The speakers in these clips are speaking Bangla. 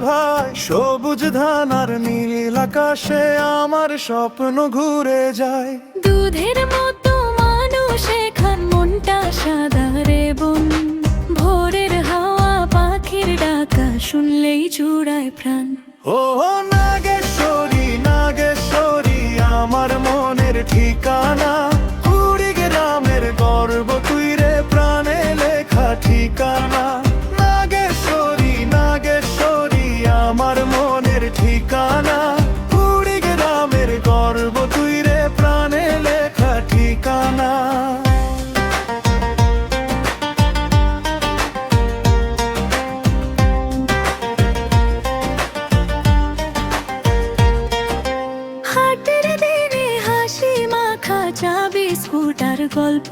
ভাই, সবুজ ধান আর নীল আকাশে আমার স্বপ্ন ঘুরে যায়। দুধের মতো মানুষ এখান, মনটা সাদা রে বোন। ভোরের হাওয়া পাখির ডাকা শুনলেই জুড়ায় প্রাণ। ও নাগেশ্বরী নাগেশ্বরী আমার মনের ঠিকানা, কুড়িগ্রামের গর্ব তুই রে, প্রাণে লেখা ঠিকানা। নাগেশ্বরী নাগেশ্বরী আমার মনের ঠিকানা, কুড়িগ্রামের গর্ব তুই রে, প্রাণে লেখা ঠিকানা। হাটের দিনে হাসি মাখা চা বিস্কুট আর গল্প,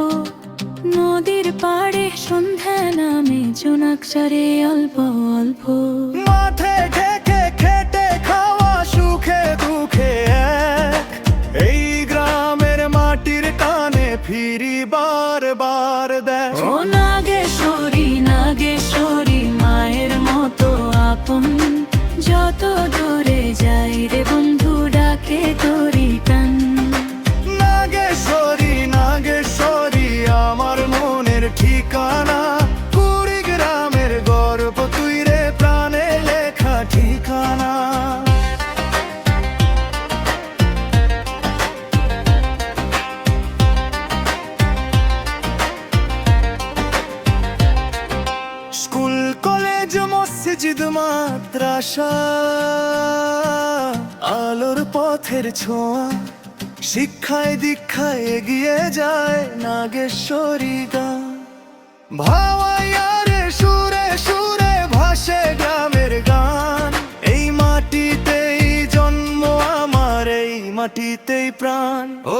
নদীর পাড়ে সন্ধ্যা নামে জোনাকসারে অল্প অল্প। মাঠে থেকে খেটে খাওয়া সুখে দুঃখে এক, এই গ্রামের মাটির টানে ফিরি বারবার দেখ। ও নাগেশ্বরী নাগেশ্বরী মায়ের মতো আপন, যত দূরে যাই রে বন্ধু ডাকে তোরি টান। নাগেশ্বরী নাগেশ্বরী আমার মনের ঠিকানা, কুড়িগ্রামের গর্ব তুই রে, প্রাণে লেখা ঠিকানা। স্কুল কলেজ মসজিদ মাদ্রাসা, আলোর পথের ছোঁয়া, শিক্ষায় দীক্ষায় এগিয়ে যায় নাগেশ্বরী গান। ভাওয়াইয়ারে সুরে সুরে ভাসে গ্রামের গান, এই মাটিতেই জন্ম আমার, এই মাটিতেই প্রাণ। ও